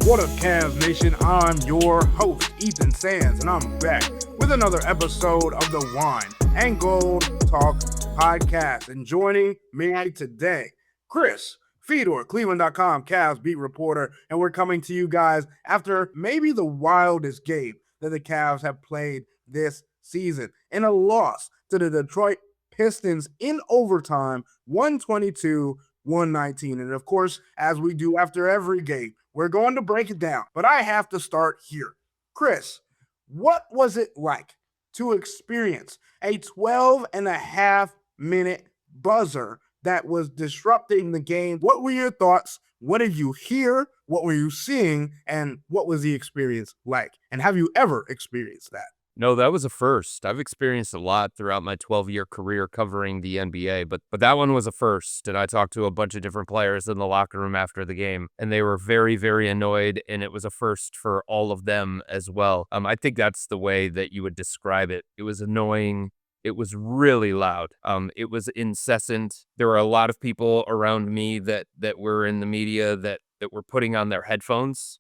What up, Cavs Nation? I'm your host, Ethan Sands, and I'm back with another episode of the Wine and Gold Talk podcast. And joining me today, Chris Fedor, cleveland.com Cavs beat reporter, and we're coming to you guys after maybe the wildest game that the Cavs have played this season in a loss to the Detroit Pistons in overtime, 122-119. And of course, as we do after every game, we're going to break it down. But I have to start here. Chris, what was it like to experience a 12.5-minute buzzer that was disrupting the game? What were your thoughts? What did you hear? What were you seeing? And what was the experience like? And have you ever experienced that? No, that was a first. I've experienced a lot throughout my 12-year career covering the NBA, but that one was a first. And I talked to a bunch of different players in the locker room after the game, and they were very, very annoyed, and it was a first for all of them as well. I think that's the way that you would describe it. It was annoying. It was really loud. It was incessant. There were a lot of people around me that were in the media that were putting on their headphones.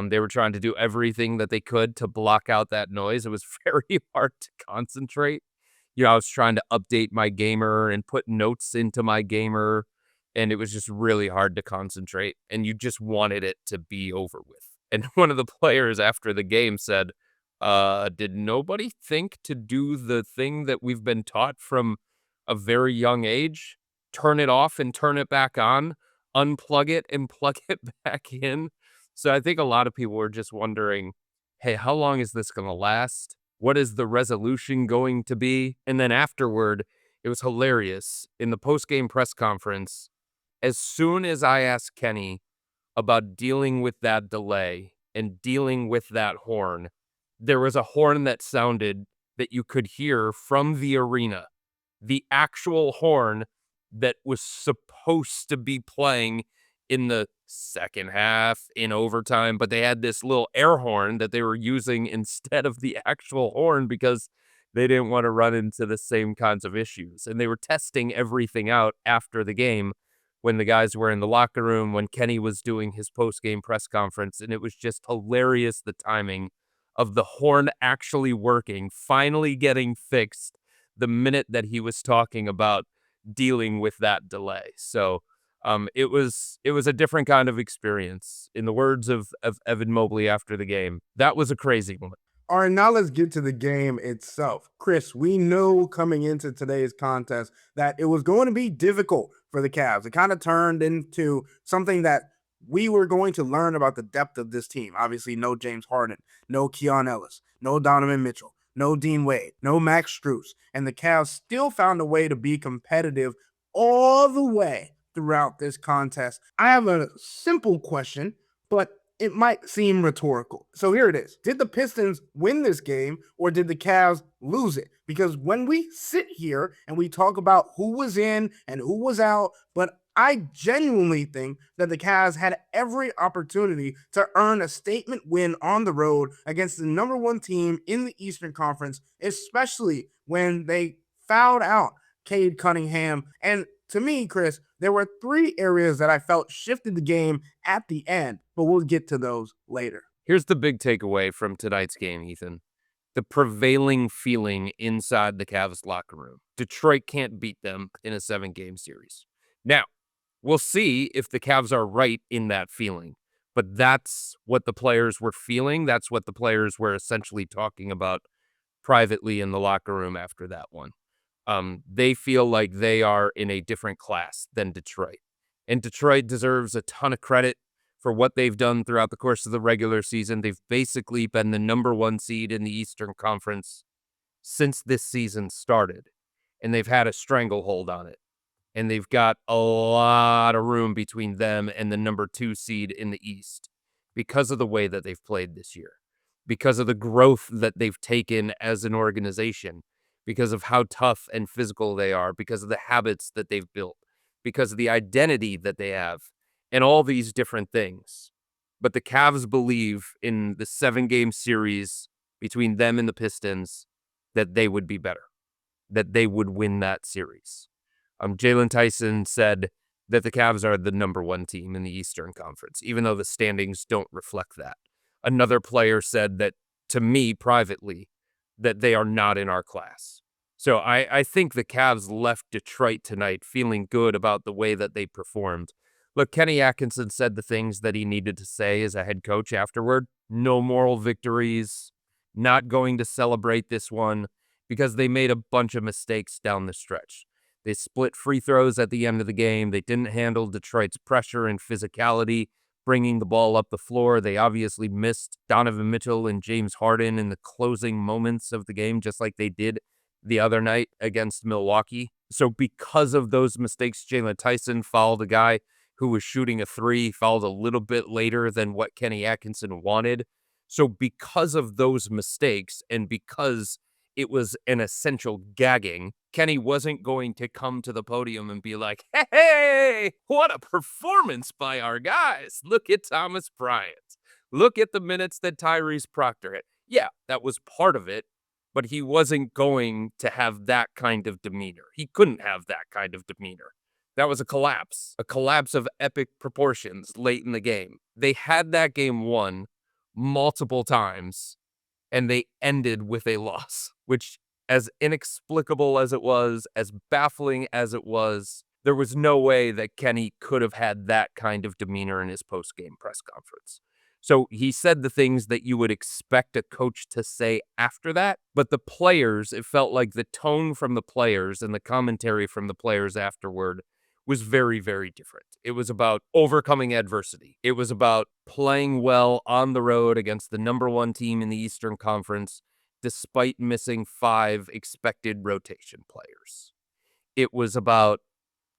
They were trying to do everything that they could to block out that noise. It was very hard to concentrate. I was trying to update my gamer and put notes into my gamer, and it was just really hard to concentrate, and you just wanted it to be over with. And one of the players after the game said, did nobody think to do the thing that we've been taught from a very young age? Turn it off and turn it back on, unplug it and plug it back in. So I think a lot of people were just wondering, hey, how long is this going to last? What is the resolution going to be? And then afterward, it was hilarious. In the post-game press conference, as soon as I asked Kenny about dealing with that delay and dealing with that horn, there was a horn that sounded that you could hear from the arena. The actual horn that was supposed to be playing in the second half in overtime, but they had this little air horn that they were using instead of the actual horn because they didn't want to run into the same kinds of issues. And they were testing everything out after the game when the guys were in the locker room, when Kenny was doing his post-game press conference, and it was just hilarious, the timing of the horn actually working, finally getting fixed the minute that he was talking about dealing with that delay. So it was a different kind of experience. In the words of Evan Mobley after the game, that was a crazy one. All right, now let's get to the game itself. Chris, we know coming into today's contest that it was going to be difficult for the Cavs. It kind of turned into something that we were going to learn about the depth of this team. Obviously, no James Harden, no Keon Ellis, no Donovan Mitchell, no Dean Wade, no Max Strus. And the Cavs still found a way to be competitive all the way throughout this contest. I have a simple question, but it might seem rhetorical. So here it is. Did the Pistons win this game, or did the Cavs lose it? Because when we sit here and we talk about who was in and who was out, but I genuinely think that the Cavs had every opportunity to earn a statement win on the road against the number one team in the Eastern Conference, especially when they fouled out Cade Cunningham. And to me, Chris, there were three areas that I felt shifted the game at the end, but we'll get to those later. Here's the big takeaway from tonight's game, Ethan. The prevailing feeling inside the Cavs locker room. Detroit can't beat them in a 7-game series. Now, we'll see if the Cavs are right in that feeling, but that's what the players were feeling. That's what the players were essentially talking about privately in the locker room after that one. They feel like they are in a different class than Detroit. And Detroit deserves a ton of credit for what they've done throughout the course of the regular season. They've basically been the number one seed in the Eastern Conference since this season started. And they've had a stranglehold on it. And they've got a lot of room between them and the number 2 seed in the East because of the way that they've played this year, because of the growth that they've taken as an organization, because of how tough and physical they are, because of the habits that they've built, because of the identity that they have, and all these different things. But the Cavs believe in the 7-game series between them and the Pistons that they would be better, that they would win that series. Jalen Tyson said that the Cavs are the number one team in the Eastern Conference, even though the standings don't reflect that. Another player said that to me privately that they are not in our class. So I think the Cavs left Detroit tonight feeling good about the way that they performed. Look, Kenny Atkinson said the things that he needed to say as a head coach afterward. No moral victories, not going to celebrate this one because they made a bunch of mistakes down the stretch. They split free throws at the end of the game. They didn't handle Detroit's pressure and physicality, bringing the ball up the floor. They obviously missed Donovan Mitchell and James Harden in the closing moments of the game, just like they did the other night against Milwaukee. So because of those mistakes, Jalen Tyson fouled a guy who was shooting a three, fouled a little bit later than what Kenny Atkinson wanted. So because of those mistakes and because it was an essential gagging, Kenny wasn't going to come to the podium and be like, hey, what a performance by our guys. Look at Thomas Bryant. Look at the minutes that Tyrese Proctor had. Yeah, that was part of it, but he wasn't going to have that kind of demeanor. He couldn't have that kind of demeanor. That was a collapse of epic proportions late in the game. They had that game won multiple times, and they ended with a loss, which, as inexplicable as it was, as baffling as it was, there was no way that Kenny could have had that kind of demeanor in his post-game press conference. So he said the things that you would expect a coach to say after that, but the players, it felt like the tone from the players and the commentary from the players afterward was very, very different. It was about overcoming adversity. It was about playing well on the road against the number one team in the Eastern Conference, despite missing 5 expected rotation players. It was about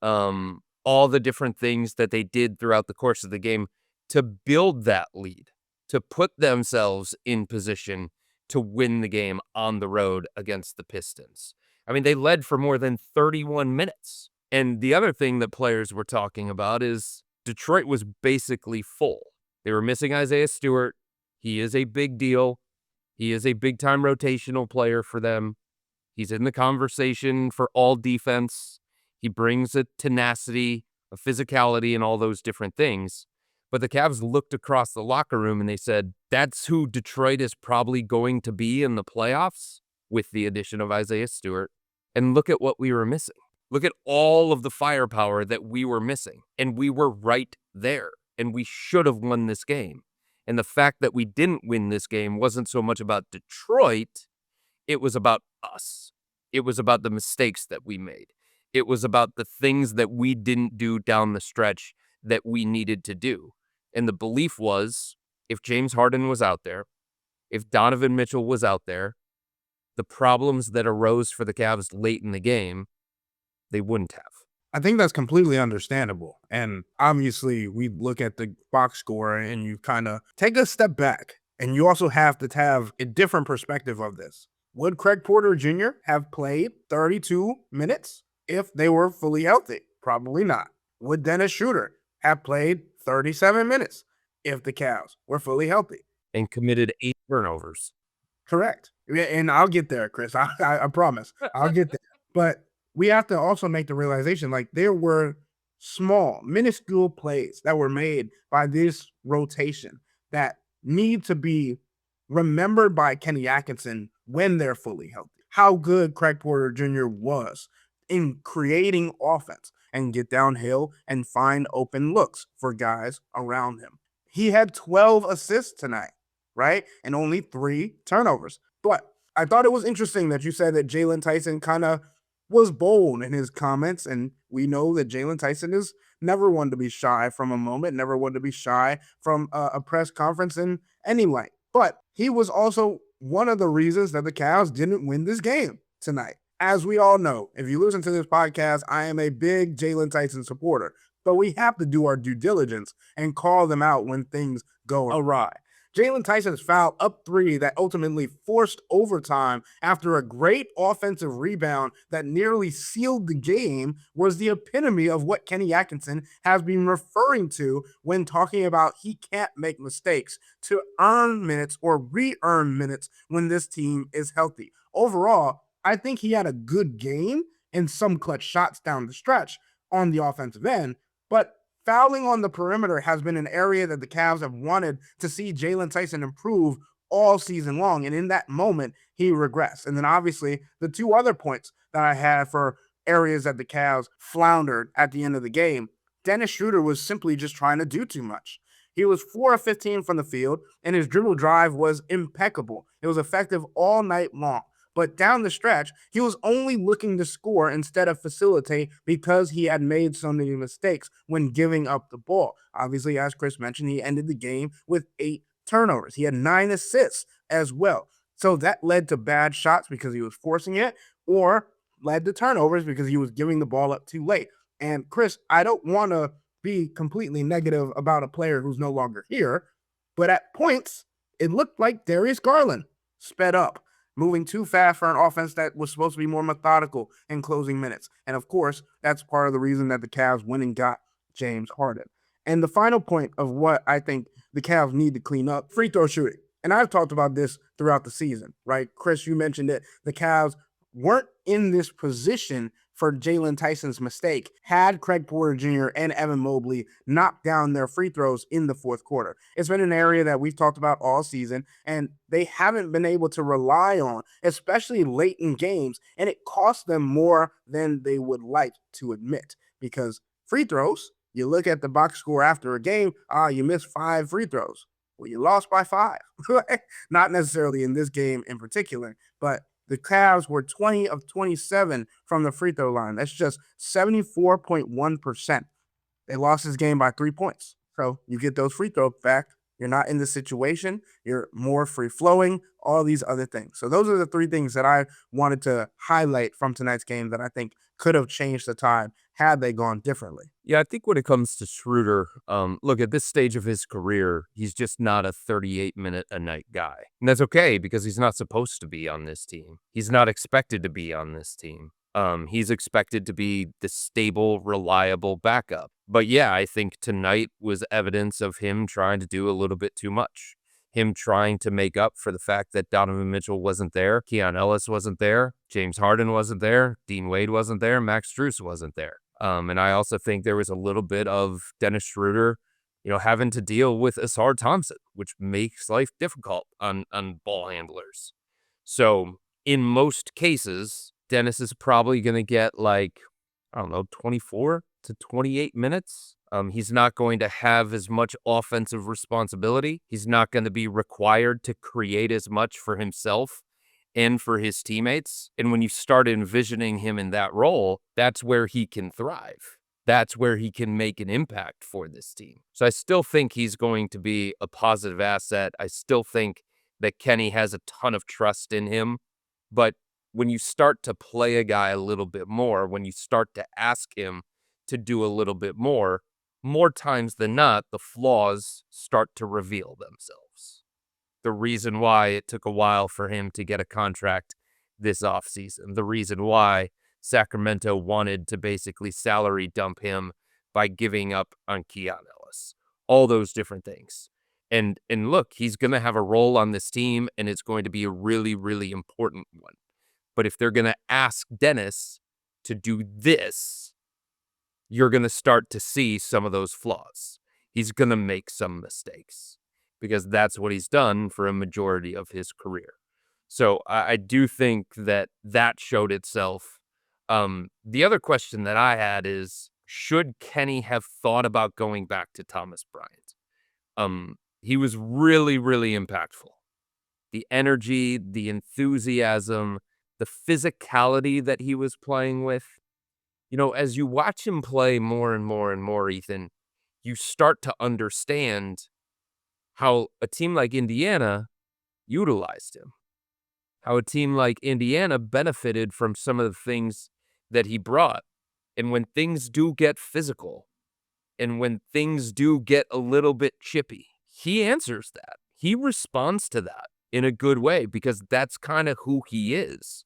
all the different things that they did throughout the course of the game to build that lead, to put themselves in position to win the game on the road against the Pistons. I mean, they led for more than 31 minutes. And the other thing that players were talking about is Detroit was basically full. They were missing Isaiah Stewart. He is a big deal. He is a big-time rotational player for them. He's in the conversation for all defense. He brings a tenacity, a physicality, and all those different things. But the Cavs looked across the locker room and they said, that's who Detroit is probably going to be in the playoffs with the addition of Isaiah Stewart. And look at what we were missing. Look at all of the firepower that we were missing. And we were right there. And we should have won this game. And the fact that we didn't win this game wasn't so much about Detroit. It was about us. It was about the mistakes that we made. It was about the things that we didn't do down the stretch that we needed to do. And the belief was, if James Harden was out there, if Donovan Mitchell was out there, the problems that arose for the Cavs late in the game, they wouldn't have. I think that's completely understandable. And obviously, we look at the box score and you kind of take a step back. And you also have to have a different perspective of this. Would Craig Porter Jr. have played 32 minutes if they were fully healthy? Probably not. Would Dennis Schroder have played 37 minutes if the Cavs were fully healthy? And committed 8 turnovers. Correct. And I'll get there, Chris. I promise. I'll get there. But we have to also make the realization, like, there were small, minuscule plays that were made by this rotation that need to be remembered by Kenny Atkinson when they're fully healthy. How good Craig Porter Jr. was in creating offense and get downhill and find open looks for guys around him. He had 12 assists tonight, right? And only 3 turnovers. But I thought it was interesting that you said that Jalen Tyson kind of was bold in his comments. And we know that Jalen Tyson is never one to be shy from a moment, never one to be shy from a press conference in any way. But he was also one of the reasons that the Cavs didn't win this game tonight. As we all know, if you listen to this podcast, I am a big Jalen Tyson supporter, but we have to do our due diligence and call them out when things go awry. Jalen Tyson's foul up 3 that ultimately forced overtime after a great offensive rebound that nearly sealed the game was the epitome of what Kenny Atkinson has been referring to when talking about he can't make mistakes to earn minutes or re-earn minutes when this team is healthy. Overall, I think he had a good game and some clutch shots down the stretch on the offensive end, But fouling on the perimeter has been an area that the Cavs have wanted to see Jalen Tyson improve all season long. And in that moment, he regressed. And then obviously, the two other points that I had for areas that the Cavs floundered at the end of the game, Dennis Schroder was simply just trying to do too much. He was 4 of 15 from the field, and his dribble drive was impeccable. It was effective all night long. But down the stretch, he was only looking to score instead of facilitate because he had made so many mistakes when giving up the ball. Obviously, as Chris mentioned, he ended the game with 8 turnovers. He had 9 assists as well. So that led to bad shots because he was forcing it, or led to turnovers because he was giving the ball up too late. And Chris, I don't want to be completely negative about a player who's no longer here, but at points, it looked like Darius Garland sped up, moving too fast for an offense that was supposed to be more methodical in closing minutes. And of course, that's part of the reason that the Cavs went and got James Harden. And the final point of what I think the Cavs need to clean up, free throw shooting. And I've talked about this throughout the season, right? Chris, you mentioned it. The Cavs weren't in this position for Jalen Tyson's mistake had Craig Porter Jr. and Evan Mobley knocked down their free throws in the fourth quarter. It's been an area that we've talked about all season, and they haven't been able to rely on, especially late in games, and it costs them more than they would like to admit because free throws, you look at the box score after a game, you missed 5 free throws. Well, you lost by 5. Not necessarily in this game in particular, but the Cavs were 20 of 27 from the free throw line. That's just 74.1%. They lost this game by 3 points. So you get those free throws back. You're not in the situation. You're more free flowing, all these other things. So those are the 3 things that I wanted to highlight from tonight's game that I think could have changed the tide had they gone differently. Yeah, I think when it comes to Schroder, look, at this stage of his career, he's just not a 38-minute-a-night guy. And that's okay because he's not supposed to be on this team. He's not expected to be on this team. He's expected to be the stable, reliable backup. But yeah, I think tonight was evidence of him trying to do a little bit too much. Him trying to make up for the fact that Donovan Mitchell wasn't there, Keon Ellis wasn't there, James Harden wasn't there, Dean Wade wasn't there, Max Strus wasn't there. And I also think there was a little bit of Dennis Schroder, having to deal with Asar Thompson, which makes life difficult on ball handlers. So in most cases, Dennis is probably going to get 24 to 28 minutes. He's not going to have as much offensive responsibility. He's not going to be required to create as much for himself and for his teammates. And when you start envisioning him in that role, that's where he can thrive. That's where he can make an impact for this team. So I still think he's going to be a positive asset. I still think that Kenny has a ton of trust in him. But when you start to play a guy a little bit more, when you start to ask him to do a little bit more times than not, the flaws start to reveal themselves. The reason why it took a while for him to get a contract this offseason, the reason why Sacramento wanted to basically salary dump him by giving up on Keon Ellis, all those different things. And look, he's going to have a role on this team, and it's going to be a really, really important one. But if they're going to ask Dennis to do this, you're going to start to see some of those flaws. He's going to make some mistakes because that's what he's done for a majority of his career. So I do think that showed itself. The other question that I had is, should Kenny have thought about going back to Thomas Bryant? He was really, really impactful. The energy, the enthusiasm, the physicality that he was playing with. As you watch him play more and more and more, Ethan, you start to understand how a team like Indiana utilized him. How a team like Indiana benefited from some of the things that he brought. And when things do get physical, and when things do get a little bit chippy, he answers that. He responds to that in a good way because that's kind of who he is.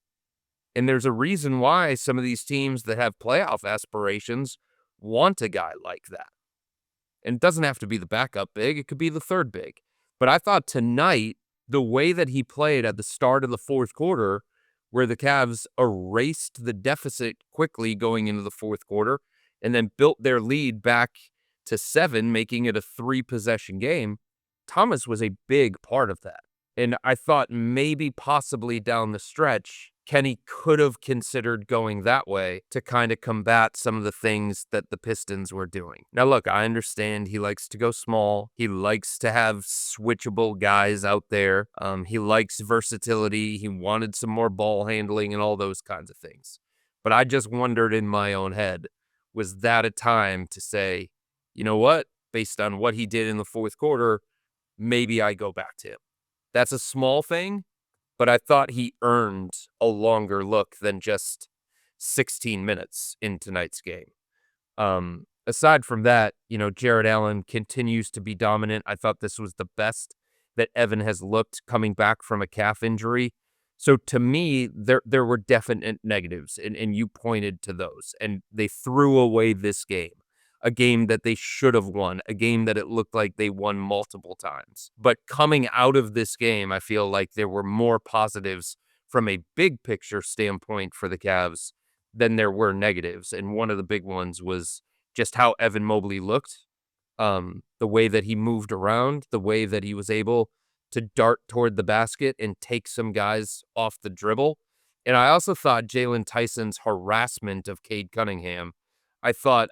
And there's a reason why some of these teams that have playoff aspirations want a guy like that. And it doesn't have to be the backup big. It could be the third big. But I thought tonight, the way that he played at the start of the fourth quarter, where the Cavs erased the deficit quickly going into the fourth quarter, and then built their lead back to 7, making it a 3-possession game, Thomas was a big part of that. And I thought maybe possibly down the stretch, Kenny could have considered going that way to kind of combat some of the things that the Pistons were doing. Now, look, I understand he likes to go small. He likes to have switchable guys out there. He likes versatility. He wanted some more ball handling and all those kinds of things. But I just wondered in my own head, was that a time to say, you know what, based on what he did in the fourth quarter, maybe I go back to him. That's a small thing, but I thought he earned a longer look than just 16 minutes in tonight's game. Aside from that, Jared Allen continues to be dominant. I thought this was the best that Evan has looked coming back from a calf injury. So to me, there were definite negatives, and you pointed to those. And they threw away this game, a game that they should have won, a game that it looked like they won multiple times. But coming out of this game, I feel like there were more positives from a big picture standpoint for the Cavs than there were negatives. And one of the big ones was just how Evan Mobley looked, the way that he moved around, the way that he was able to dart toward the basket and take some guys off the dribble. And I also thought Jalen Tyson's harassment of Cade Cunningham, I thought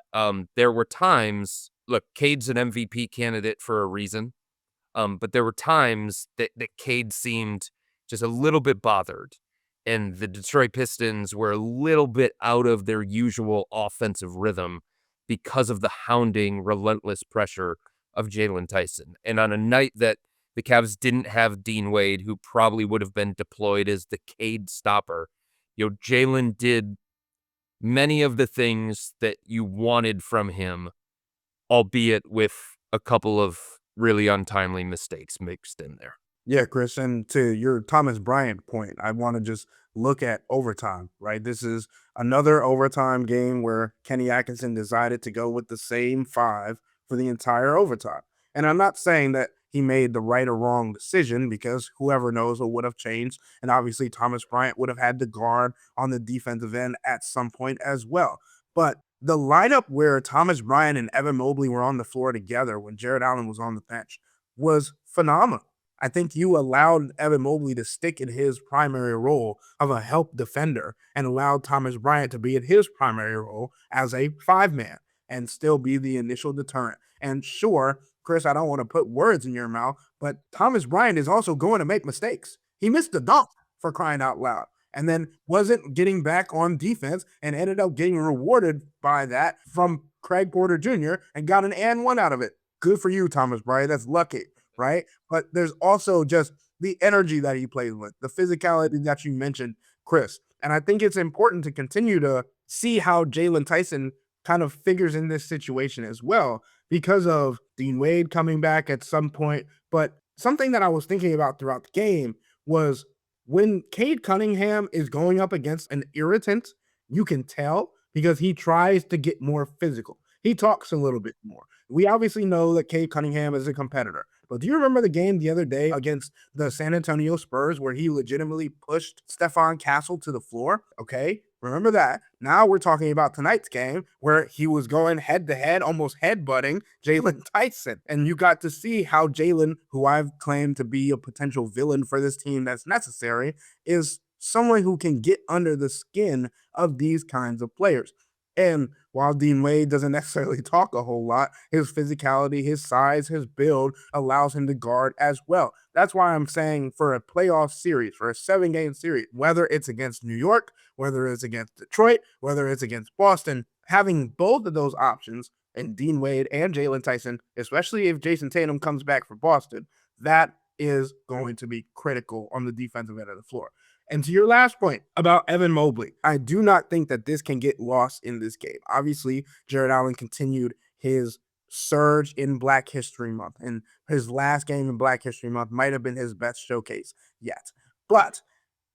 there were times, look, Cade's an MVP candidate for a reason, but there were times that Cade seemed just a little bit bothered, and the Detroit Pistons were a little bit out of their usual offensive rhythm because of the hounding, relentless pressure of Jalen Tyson. And on a night that the Cavs didn't have Dean Wade, who probably would have been deployed as the Cade stopper, Jalen did many of the things that you wanted from him, albeit with a couple of really untimely mistakes mixed in there. Yeah, Chris, and to your Thomas Bryant point, I want to just look at overtime, right? This is another overtime game where Kenny Atkinson decided to go with the same 5 for the entire overtime. And I'm not saying that he made the right or wrong decision, because whoever knows what would have changed. And obviously Thomas Bryant would have had to guard on the defensive end at some point as well. But the lineup where Thomas Bryant and Evan Mobley were on the floor together when Jared Allen was on the bench was phenomenal. I think you allowed Evan Mobley to stick in his primary role of a help defender and allowed Thomas Bryant to be in his primary role as a 5-man and still be the initial deterrent. And sure, Chris, I don't want to put words in your mouth, but Thomas Bryant is also going to make mistakes. He missed the dunk, for crying out loud, and then wasn't getting back on defense and ended up getting rewarded by that from Craig Porter Jr. and got an and one out of it. Good for you, Thomas Bryant. That's lucky, right? But there's also just the energy that he plays with, the physicality that you mentioned, Chris. And I think it's important to continue to see how Jalen Tyson kind of figures in this situation as well, because of Dean Wade coming back at some point. But something that I was thinking about throughout the game was when Cade Cunningham is going up against an irritant, you can tell because he tries to get more physical. He talks a little bit more. We obviously know that Cade Cunningham is a competitor. But do you remember the game the other day against the San Antonio Spurs where he legitimately pushed Stephon Castle to the floor? Okay, remember that. Now we're talking about tonight's game where he was going head-to-head, almost headbutting Jalen Tyson. And you got to see how Jalen, who I've claimed to be a potential villain for this team that's necessary, is someone who can get under the skin of these kinds of players. And while Dean Wade doesn't necessarily talk a whole lot, his physicality, his size, his build allows him to guard as well. That's why I'm saying for a playoff series, for a 7-game series, whether it's against New York, whether it's against Detroit, whether it's against Boston, having both of those options, and Dean Wade and Jalen Tyson, especially if Jason Tatum comes back for Boston, that is going to be critical on the defensive end of the floor. And to your last point about Evan Mobley, I do not think that this can get lost in this game. Obviously, Jared Allen continued his surge in Black History Month, and his last game in Black History Month might have been his best showcase yet. But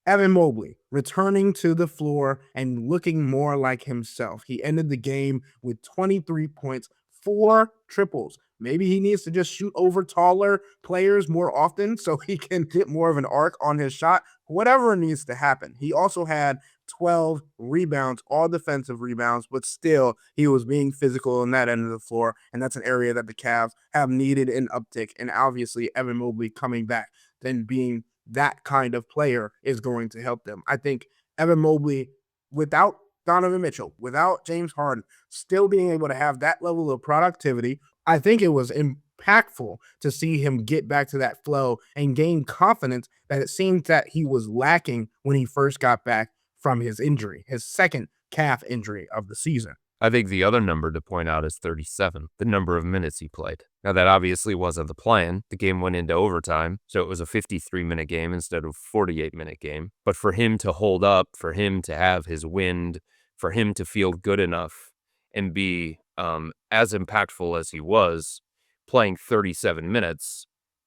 Evan Mobley returning to the floor and looking more like himself. He ended the game with 23 points, 4 triples. Maybe he needs to just shoot over taller players more often so he can get more of an arc on his shot. Whatever needs to happen. He also had 12 rebounds, all defensive rebounds, but still he was being physical on that end of the floor. And that's an area that the Cavs have needed an uptick. And obviously, Evan Mobley coming back, then being that kind of player is going to help them. I think Evan Mobley, without Donovan Mitchell, without James Harden, still being able to have that level of productivity, I think it was impactful to see him get back to that flow and gain confidence that it seemed that he was lacking when he first got back from his injury, his second calf injury of the season. I think the other number to point out is 37, the number of minutes he played. Now, that obviously wasn't the plan. The game went into overtime, so it was a 53-minute game instead of a 48-minute game. But for him to hold up, for him to have his wind, for him to feel good enough and be as impactful as he was, playing 37 minutes,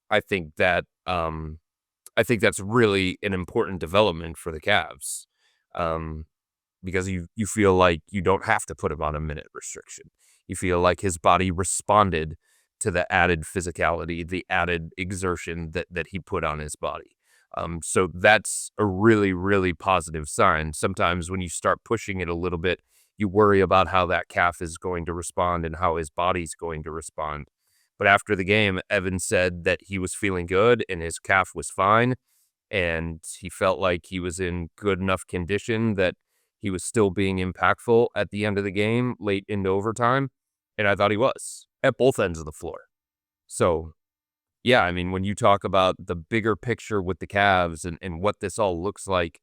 I think that's really an important development for the Cavs. Because you feel like you don't have to put him on a minute restriction. You feel like his body responded to the added physicality, the added exertion that he put on his body. So that's a really, really positive sign. Sometimes when you start pushing it a little bit, you worry about how that calf is going to respond and how his body's going to respond. But after the game, Evan said that he was feeling good and his calf was fine. And he felt like he was in good enough condition that he was still being impactful at the end of the game, late into overtime. And I thought he was at both ends of the floor. So, yeah, I mean, when you talk about the bigger picture with the Cavs and what this all looks like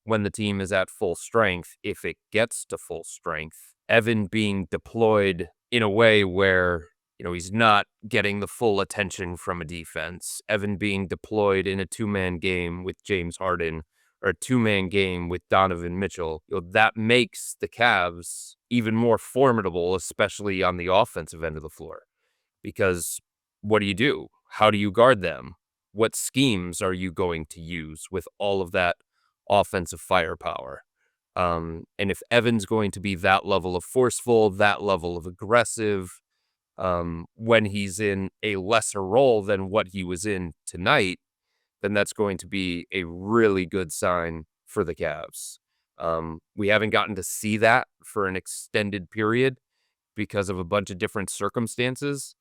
when the team is at full strength, if it gets to full strength, Evan being deployed in a way where, he's not getting the full attention from a defense, Evan being deployed in a two-man game with James Harden or a two-man game with Donovan Mitchell, that makes the Cavs even more formidable, especially on the offensive end of the floor. Because what do? How do you guard them? What schemes are you going to use with all of that offensive firepower? And if Evan's going to be that level of forceful, that level of aggressive, when he's in a lesser role than what he was in tonight, then that's going to be a really good sign for the Cavs. We haven't gotten to see that for an extended period because of a bunch of different circumstances,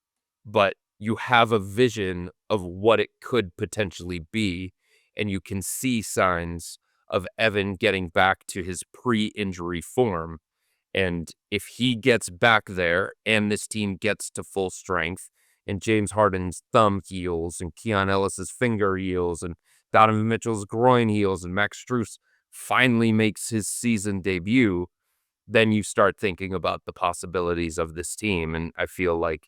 but you have a vision of what it could potentially be, and you can see signs of Evan getting back to his pre-injury form. And if he gets back there and this team gets to full strength and James Harden's thumb heals and Keon Ellis's finger heals and Donovan Mitchell's groin heals and Max Strus finally makes his season debut, then you start thinking about the possibilities of this team. And I feel like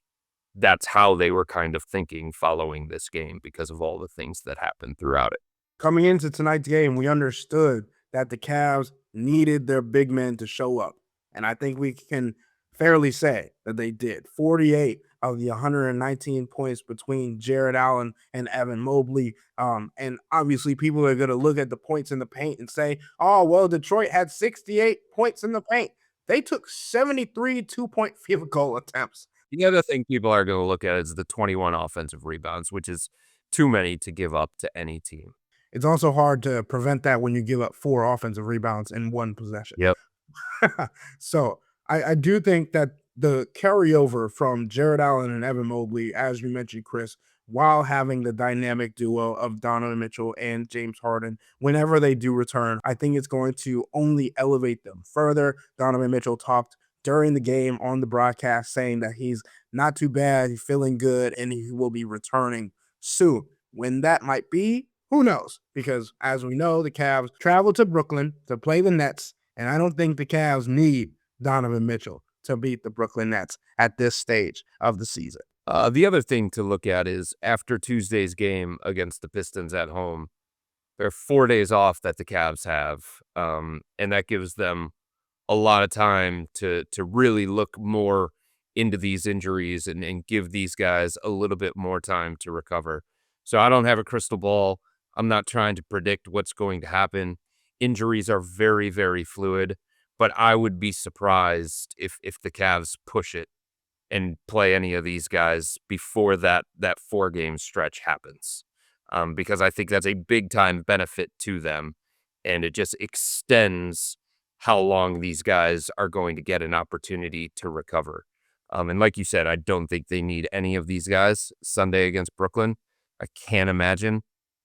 that's how they were kind of thinking following this game because of all the things that happened throughout it. Coming into tonight's game, we understood that the Cavs needed their big men to show up. And I think we can fairly say that they did. 48 of the 119 points between Jared Allen and Evan Mobley. And obviously, people are going to look at the points in the paint and say, oh, well, Detroit had 68 points in the paint. They took 73 two-point field goal attempts. The other thing people are going to look at is the 21 offensive rebounds, which is too many to give up to any team. It's also hard to prevent that when you give up 4 offensive rebounds in one possession. Yep. So I do think that the carryover from Jared Allen and Evan Mobley, as you mentioned, Chris, while having the dynamic duo of Donovan Mitchell and James Harden, whenever they do return, I think it's going to only elevate them further. Donovan Mitchell talked during the game on the broadcast saying that he's not too bad, he's feeling good, and he will be returning soon. When that might be, who knows? Because as we know, the Cavs travel to Brooklyn to play the Nets, and I don't think the Cavs need Donovan Mitchell to beat the Brooklyn Nets at this stage of the season. The other thing to look at is after Tuesday's game against the Pistons at home, there are 4 days off that the Cavs have, and that gives them a lot of time to really look more into these injuries and give these guys a little bit more time to recover. So I don't have a crystal ball. I'm not trying to predict what's going to happen. Injuries are very, very fluid, but I would be surprised if the Cavs push it and play any of these guys before that 4-game stretch happens, because I think that's a big time benefit to them, and it just extends how long these guys are going to get an opportunity to recover. And like you said, I don't think they need any of these guys Sunday against Brooklyn. I can't imagine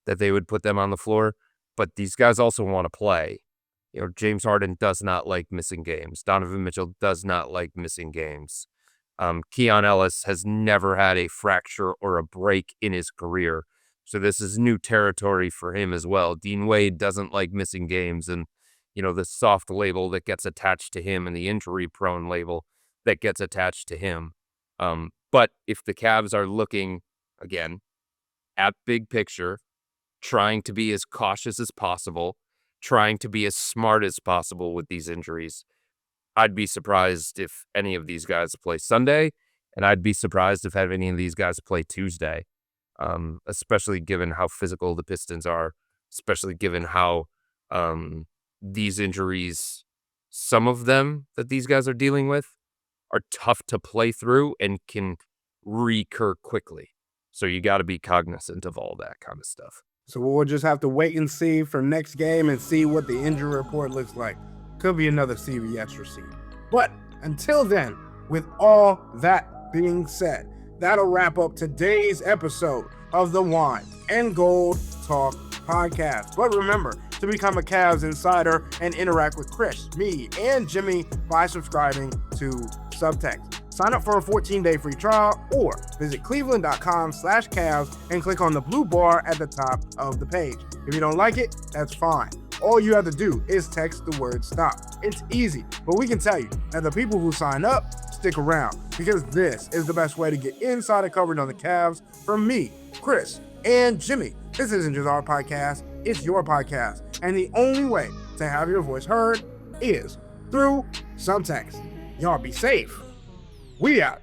that they would put them on the floor, but these guys also want to play. James Harden does not like missing games. Donovan Mitchell does not like missing games. Keon Ellis has never had a fracture or a break in his career. So this is new territory for him as well. Dean Wade doesn't like missing games, and the soft label that gets attached to him and the injury prone label that gets attached to him. But if the Cavs are looking, again, at big picture, trying to be as cautious as possible, trying to be as smart as possible with these injuries, I'd be surprised if any of these guys play Sunday, and I'd be surprised if any of these guys play Tuesday, especially given how physical the Pistons are, especially given how these injuries, some of them that these guys are dealing with, are tough to play through and can recur quickly. So you got to be cognizant of all that kind of stuff. So we'll just have to wait and see for next game and see what the injury report looks like. Could be another CVS receipt. But until then, with all that being said, that'll wrap up today's episode of the Wine and Gold Talk podcast. But remember to become a Cavs insider and interact with Chris, me, and Jimmy by subscribing to Subtext. Sign up for a 14-day free trial or visit cleveland.com/Cavs and click on the blue bar at the top of the page. If you don't like it, that's fine. All you have to do is text the word stop. It's easy, but we can tell you that the people who sign up stick around because this is the best way to get insider coverage on the Cavs from me, Chris, and Jimmy. This isn't just our podcast, it's your podcast. And the only way to have your voice heard is through Subtext. Y'all be safe. We out.